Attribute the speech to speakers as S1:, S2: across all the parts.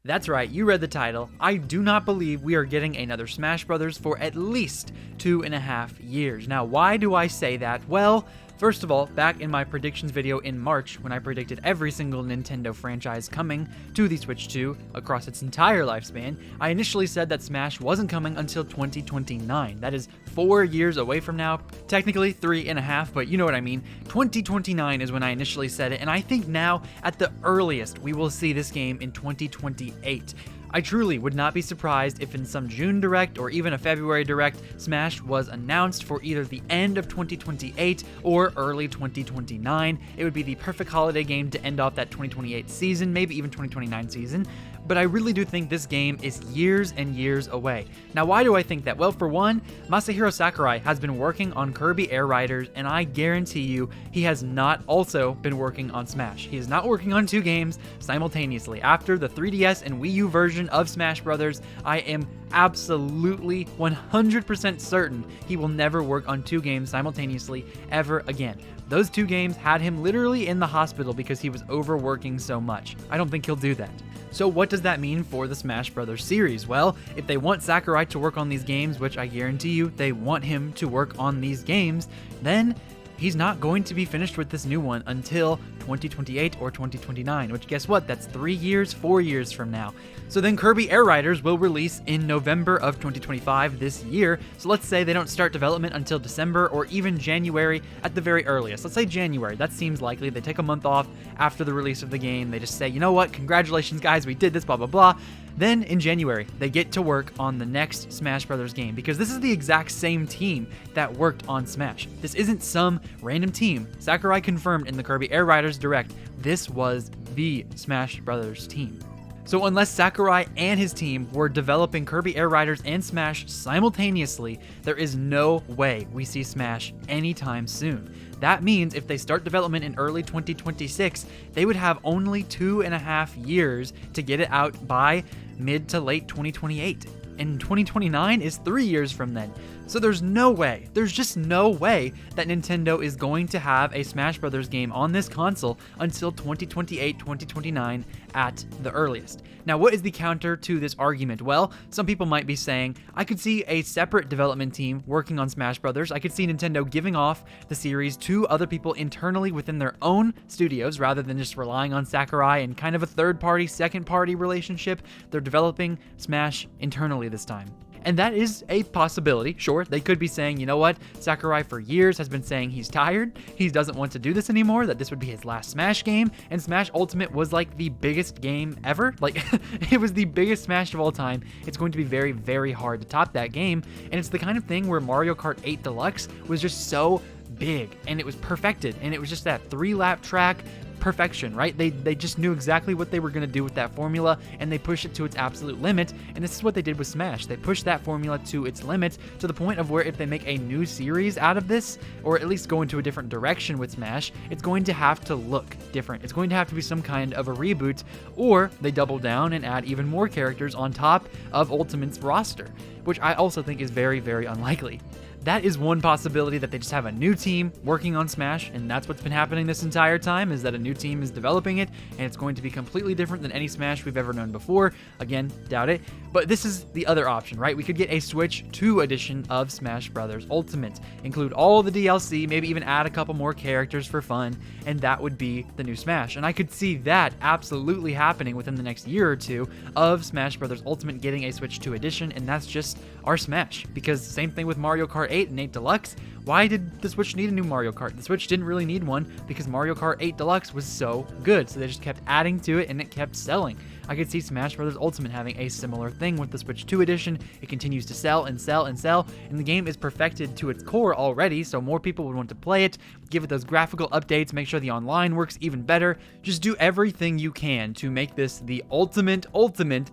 S1: That's right, you read the title. I do not believe we are getting another Smash Brothers for at least 2.5 years. Now, why do I say that? Well, first of all, back in my predictions video in March, when I predicted every single Nintendo franchise coming to the Switch 2 across its entire lifespan, I initially said that Smash wasn't coming until 2029. That is 4 years away from now. Technically 3.5, but you know what I mean. 2029 is when I initially said it, and I think now, at the earliest, we will see this game in 2028. I truly would not be surprised if in some June Direct or even a February Direct, Smash was announced for either the end of 2028 or early 2029. It would be the perfect holiday game to end off that 2028 season, maybe even 2029 season. But I really do think this game is years and years away. Now, why do I think that? Well, for one, Masahiro Sakurai has been working on Kirby Air Riders, and I guarantee you he has not also been working on Smash. He is not working on 2 games simultaneously. After the 3DS and Wii U version of Smash Brothers, I am absolutely 100% certain he will never work on 2 games simultaneously ever again. Those 2 games had him literally in the hospital because he was overworking so much. I don't think he'll do that. So what does that mean for the Smash Brothers series? Well, if they want Sakurai to work on these games, which I guarantee you they want him to work on these games, then he's not going to be finished with this new one until 2028 or 2029, which guess what? That's 3 years, 4 years from now. So then Kirby Air Riders will release in November of 2025 this year. So let's say they don't start development until December or even January at the very earliest. Let's say January. That seems likely. They take a month off after the release of the game. They just say, you know what? Congratulations, guys. We did this, blah, blah, blah. Then in January, they get to work on the next Smash Brothers game because this is the exact same team that worked on Smash. This isn't some random team. Sakurai confirmed in the Kirby Air Riders Direct, this was the Smash Brothers team. So unless Sakurai and his team were developing Kirby Air Riders and Smash simultaneously, there is no way we see Smash anytime soon. That means if they start development in early 2026, they would have only 2.5 years to get it out by mid to late 2028. And 2029 is 3 years from then. So there's just no way that Nintendo is going to have a Smash Brothers game on this console until 2028, 2029 at the earliest. Now, what is the counter to this argument? Well, some people might be saying, I could see a separate development team working on Smash Brothers. I could see Nintendo giving off the series to other people internally within their own studios rather than just relying on Sakurai and kind of a third-party, second-party relationship. They're developing Smash internally this time. And that is a possibility. Sure, they could be saying, you know what, Sakurai for years has been saying he's tired, he doesn't want to do this anymore, that this would be his last Smash game, and Smash Ultimate was like the biggest game ever. Like, it was the biggest Smash of all time. It's going to be very, very hard to top that game, and it's the kind of thing where Mario Kart 8 Deluxe was just so big, and it was perfected, and it was just that 3-lap track perfection, right? They just knew exactly what they were going to do with that formula, and they pushed it to its absolute limit, and this is what they did with Smash. They pushed that formula to its limit to the point of where if they make a new series out of this, or at least go into a different direction with Smash, it's going to have to look different. It's going to have to be some kind of a reboot, or they double down and add even more characters on top of Ultimate's roster, which I also think is very, very unlikely. That is one possibility, that they just have a new team working on Smash, and that's what's been happening this entire time, is that a new team is developing it, and it's going to be completely different than any Smash we've ever known before. Again, doubt it. But this is the other option, right? We could get a Switch 2 edition of Smash Bros. Ultimate, include all the DLC, maybe even add a couple more characters for fun, and that would be the new Smash. And I could see that absolutely happening within the next year or two of Smash Bros. Ultimate getting a Switch 2 edition, and that's just our Smash. Because same thing with Mario Kart 8 and 8 Deluxe. Why did the Switch need a new Mario Kart? The Switch didn't really need one because Mario Kart 8 Deluxe was so good, so they just kept adding to it and it kept selling. I could see Smash Bros. Ultimate having a similar thing with the Switch 2 edition. It continues to sell and sell and sell, and the game is perfected to its core already, so more people would want to play it, give it those graphical updates, make sure the online works even better. Just do everything you can to make this the ultimate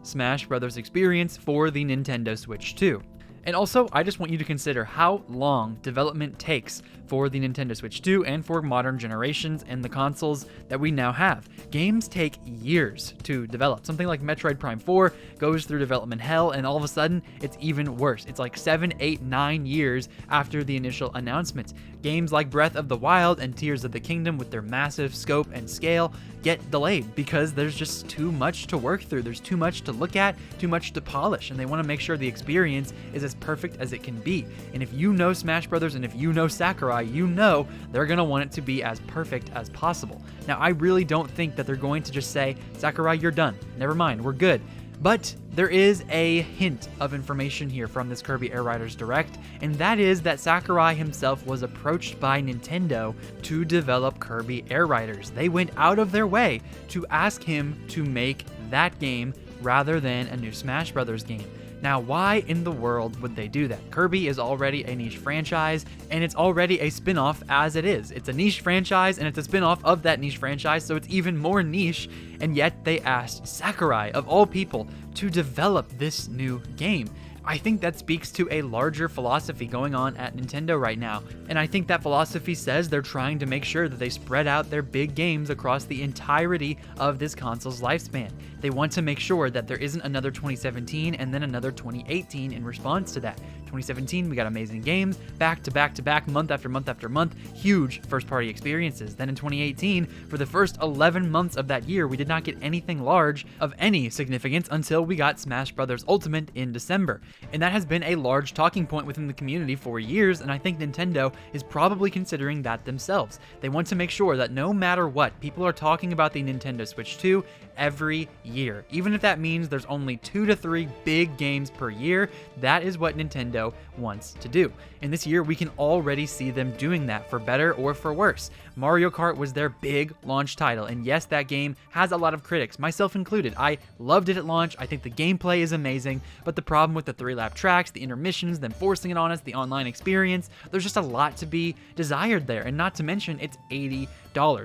S1: Smash Bros. Experience for the Nintendo Switch 2. And also, I just want you to consider how long development takes for the Nintendo Switch 2 and for modern generations and the consoles that we now have. Games take years to develop. Something like Metroid Prime 4 goes through development hell, and all of a sudden, it's even worse. It's like 7, 8, 9 years after the initial announcements. Games like Breath of the Wild and Tears of the Kingdom, with their massive scope and scale, get delayed because there's just too much to work through. There's too much to look at, too much to polish, and they want to make sure the experience is as perfect as it can be. And if you know Smash Brothers and if you know Sakurai, you know they're going to want it to be as perfect as possible. Now, I really don't think that they're going to just say, Sakurai, you're done. Never mind, we're good. But there is a hint of information here from this Kirby Air Riders Direct, and that is that Sakurai himself was approached by Nintendo to develop Kirby Air Riders. They went out of their way to ask him to make that game rather than a new Smash Brothers game. Now, why in the world would they do that? Kirby is already a niche franchise, and it's already a spin-off as it is. It's a niche franchise, and it's a spin-off of that niche franchise, so it's even more niche, and yet they asked Sakurai, of all people, to develop this new game. I think that speaks to a larger philosophy going on at Nintendo right now, and I think that philosophy says they're trying to make sure that they spread out their big games across the entirety of this console's lifespan. They want to make sure that there isn't another 2017 and then another 2018 in response to that. 2017, we got amazing games, back to back to back, month after month after month, huge first-party experiences. Then in 2018, for the first 11 months of that year, we did not get anything large of any significance until we got Smash Bros. Ultimate in December. And that has been a large talking point within the community for years, and I think Nintendo is probably considering that themselves. They want to make sure that no matter what, people are talking about the Nintendo Switch 2 every year. Even if that means there's only 2 to 3 big games per year, that is what Nintendo wants to do. And this year, we can already see them doing that, for better or for worse. Mario Kart was their big launch title, and yes, that game has a lot of critics, myself included. I loved it at launch. I think the gameplay is amazing, but the problem with the 3-lap tracks, the intermissions, them forcing it on us, the online experience, there's just a lot to be desired there, and not to mention, it's $80.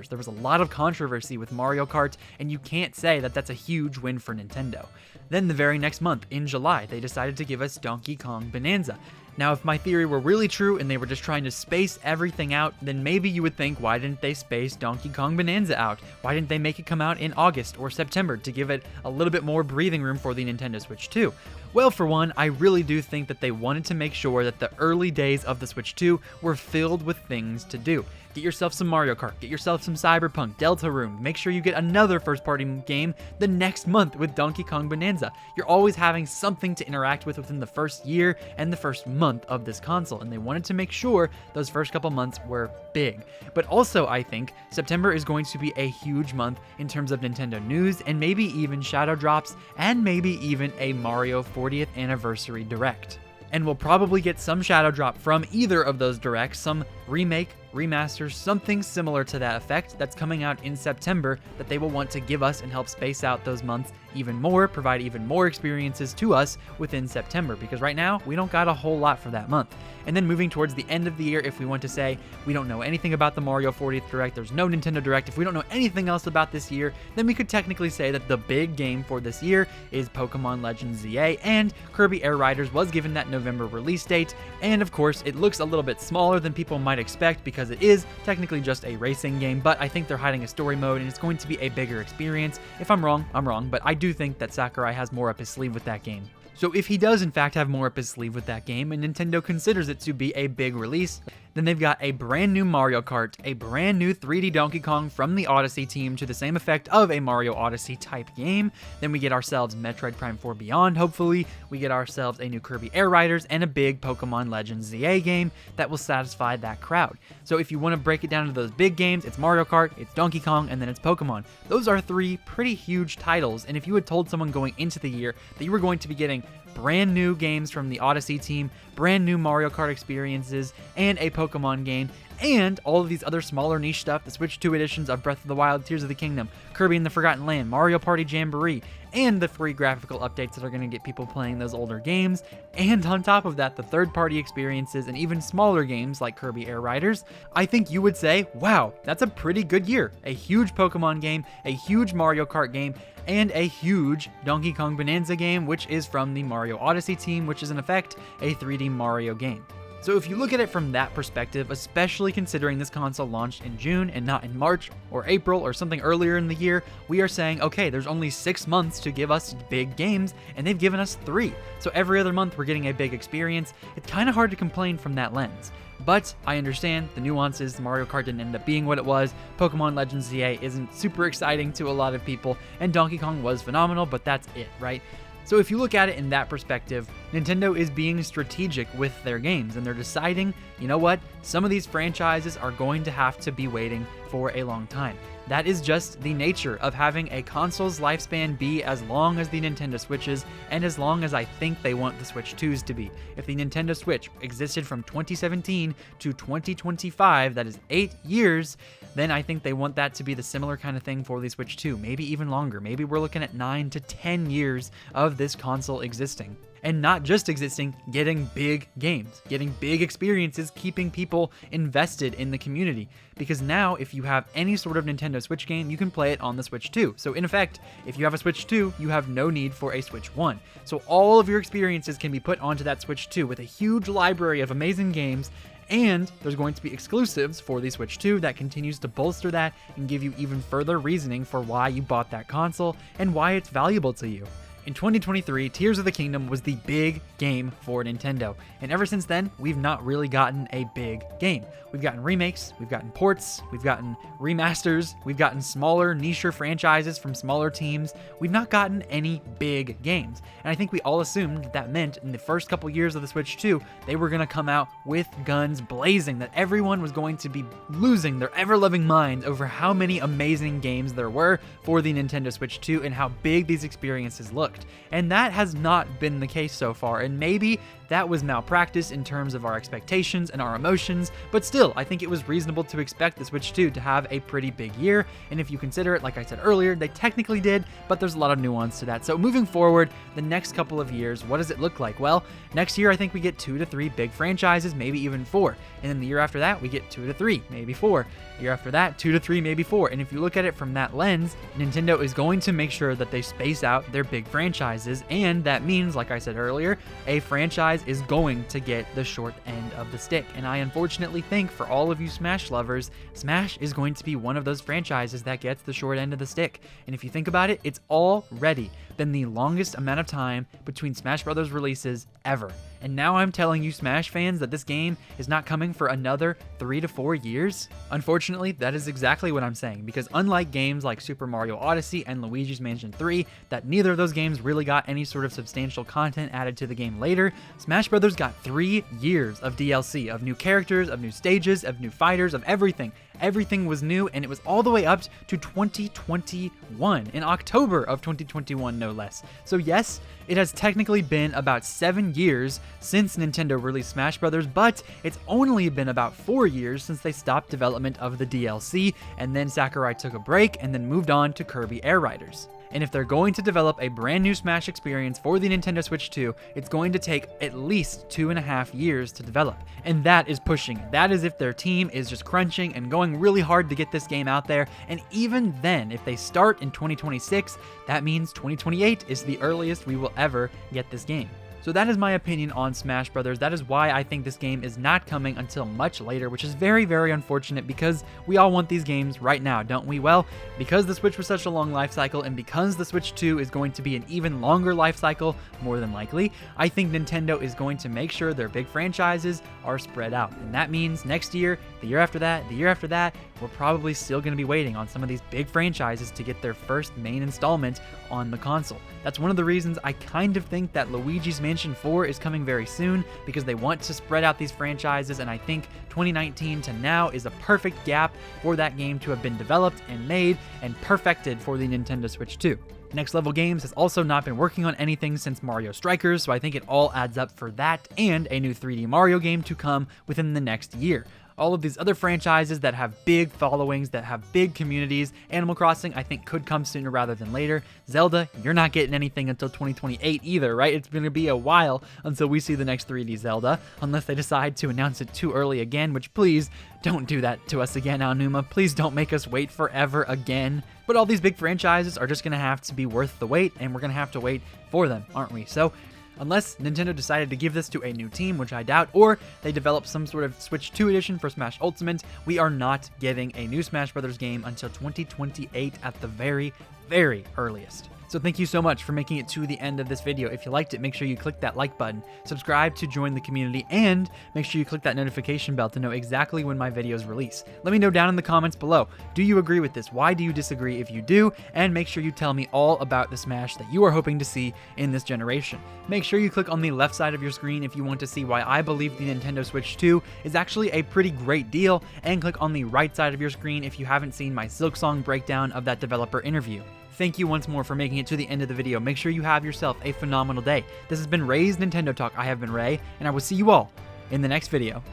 S1: There was a lot of controversy with Mario Kart, and you can't say that that's a huge win for Nintendo. Then the very next month, in July, they decided to give us Donkey Kong Bonanza. Now, if my theory were really true and they were just trying to space everything out, then maybe you would think, why didn't they space Donkey Kong Bonanza out? Why didn't they make it come out in August or September to give it a little bit more breathing room for the Nintendo Switch 2? Well, for one, I really do think that they wanted to make sure that the early days of the Switch 2 were filled with things to do. Get yourself some Mario Kart, get yourself some Cyberpunk, Deltarune, make sure you get another first-party game the next month with Donkey Kong Bonanza. You're always having something to interact with within the first year and the first month of this console, and they wanted to make sure those first couple months were big. But also, I think September is going to be a huge month in terms of Nintendo news, and maybe even shadow drops, and maybe even a Mario 40th Anniversary Direct. And we'll probably get some shadow drop from either of those directs, some remake, remaster, something similar to that effect that's coming out in September that they will want to give us and help space out those months even more, provide even more experiences to us within September, because right now we don't got a whole lot for that month. And then moving towards the end of the year, if we want to say we don't know anything about the Mario 40th Direct, there's no Nintendo Direct, if we don't know anything else about this year, then we could technically say that the big game for this year is Pokemon Legends ZA, and Kirby Air Riders was given that November release date, and of course it looks a little bit smaller than people might expect because it is technically just a racing game, but I think they're hiding a story mode and it's going to be a bigger experience. If I'm wrong, I'm wrong, but I do think that Sakurai has more up his sleeve with that game. So if he does in fact have more up his sleeve with that game, and Nintendo considers it to be a big release, then they've got a brand new Mario Kart, a brand new 3D Donkey Kong from the Odyssey team to the same effect of a Mario Odyssey type game. Then we get ourselves Metroid Prime 4 Beyond, hopefully. We get ourselves a new Kirby Air Riders and a big Pokemon Legends ZA game that will satisfy that crowd. So if you want to break it down to those big games, it's Mario Kart, it's Donkey Kong, and then it's Pokemon. Those are 3 pretty huge titles, and if you had told someone going into the year that you were going to be getting brand new games from the Odyssey team, brand new Mario Kart experiences, and a Pokemon game, and all of these other smaller niche stuff, the Switch 2 editions of Breath of the Wild, Tears of the Kingdom, Kirby and the Forgotten Land, Mario Party Jamboree, and the free graphical updates that are going to get people playing those older games, and on top of that, the third-party experiences and even smaller games like Kirby Air Riders, I think you would say, wow, that's a pretty good year. A huge Pokemon game, a huge Mario Kart game, and a huge Donkey Kong Bonanza game, which is from the Mario Odyssey team, which is in effect a 3D Mario game. So if you look at it from that perspective, especially considering this console launched in June and not in March or April or something earlier in the year, we are saying, okay, there's only 6 months to give us big games, and they've given us 3. So every other month we're getting a big experience. It's kind of hard to complain from that lens. But I understand the nuances. Mario Kart didn't end up being what it was. Pokemon Legends ZA isn't super exciting to a lot of people, and Donkey Kong was phenomenal, but that's it, right? So if you look at it in that perspective, Nintendo is being strategic with their games, and they're deciding, you know what, some of these franchises are going to have to be waiting for a long time. That is just the nature of having a console's lifespan be as long as the Nintendo Switch's, and as long as I think they want the Switch 2's to be. If the Nintendo Switch existed from 2017 to 2025, that is 8 years, then I think they want that to be the similar kind of thing for the Switch 2, maybe even longer. Maybe we're looking at 9 to 10 years of this console existing. And not just existing, getting big games, getting big experiences, keeping people invested in the community. Because now, if you have any sort of Nintendo Switch game, you can play it on the Switch 2. So in effect, if you have a Switch 2, you have no need for a Switch 1. So all of your experiences can be put onto that Switch 2 with a huge library of amazing games, and there's going to be exclusives for the Switch 2 that continues to bolster that and give you even further reasoning for why you bought that console and why it's valuable to you. In 2023, Tears of the Kingdom was the big game for Nintendo, and ever since then, we've not really gotten a big game. We've gotten remakes, we've gotten ports, we've gotten remasters, we've gotten smaller, nicher franchises from smaller teams. We've not gotten any big games, and I think we all assumed that meant in the first couple years of the Switch 2, they were going to come out with guns blazing, that everyone was going to be losing their ever-loving mind over how many amazing games there were for the Nintendo Switch 2 and how big these experiences looked. And that has not been the case so far, and maybe that was malpractice in terms of our expectations and our emotions, but still, I think it was reasonable to expect the Switch 2 to have a pretty big year, and if you consider it, like I said earlier, they technically did, but there's a lot of nuance to that. So moving forward, the next couple of years, what does it look like? Well, next year I think we get 2 to 3 big franchises, maybe even 4, and then the year after that, we get 2 to 3, maybe 4. The year after that, 2 to 3, maybe 4, and if you look at it from that lens, Nintendo is going to make sure that they space out their big franchises, and that means, like I said earlier, a franchise is going to get the short end of the stick. And I unfortunately think for all of you Smash lovers, Smash is going to be one of those franchises that gets the short end of the stick. And if you think about it, it's already been the longest amount of time between Smash Brothers releases ever. And now I'm telling you Smash fans that this game is not coming for another 3 to 4 years? Unfortunately, that is exactly what I'm saying, because unlike games like Super Mario Odyssey and Luigi's Mansion 3, that neither of those games really got any sort of substantial content added to the game later, Smash Brothers got 3 years of DLC, of new characters, of new stages, of new fighters, of everything. Everything was new, and it was all the way up to 2021, in October of 2021, no less. So yes, it has technically been about 7 years since Nintendo released Smash Brothers, but it's only been about 4 years since they stopped development of the DLC, and then Sakurai took a break and then moved on to Kirby Air Riders. And if they're going to develop a brand new Smash experience for the Nintendo Switch 2, it's going to take at least 2.5 years to develop. And that is pushing it. That is if their team is just crunching and going really hard to get this game out there. And even then, if they start in 2026, that means 2028 is the earliest we will ever get this game. So that is my opinion on Smash Brothers. That is why I think this game is not coming until much later, which is very, very unfortunate because we all want these games right now, don't we? Well, because the Switch was such a long life cycle and because the Switch 2 is going to be an even longer life cycle, more than likely, I think Nintendo is going to make sure their big franchises are spread out. And that means next year, the year after that, the year after that, we're probably still going to be waiting on some of these big franchises to get their first main installment on the console. That's one of the reasons I kind of think that Luigi's Mansion 4 is coming very soon, because they want to spread out these franchises, and I think 2019 to now is a perfect gap for that game to have been developed and made and perfected for the Nintendo Switch 2. Next Level Games has also not been working on anything since Mario Strikers, so I think it all adds up for that and a new 3D Mario game to come within the next year. All of these other franchises that have big followings, that have big communities, Animal Crossing I think could come sooner rather than later. Zelda, you're not getting anything until 2028 either, right? It's going to be a while until we see the next 3D Zelda, unless they decide to announce it too early again, which please don't do that to us again, Aonuma. Please don't make us wait forever again. But all these big franchises are just going to have to be worth the wait, and we're going to have to wait for them, aren't we? So unless Nintendo decided to give this to a new team, which I doubt, or they develop some sort of Switch 2 edition for Smash Ultimate, we are not getting a new Smash Bros. Game until 2028 at the very, very earliest. So thank you so much for making it to the end of this video. If you liked it, make sure you click that like button, subscribe to join the community, and make sure you click that notification bell to know exactly when my videos release. Let me know down in the comments below, do you agree with this? Why do you disagree if you do? And make sure you tell me all about the Smash that you are hoping to see in this generation. Make sure you click on the left side of your screen if you want to see why I believe the Nintendo Switch 2 is actually a pretty great deal, and click on the right side of your screen if you haven't seen my Silksong breakdown of that developer interview. Thank you once more for making it to the end of the video. Make sure you have yourself a phenomenal day. This has been Ray's Nintendo Talk. I have been Ray, and I will see you all in the next video.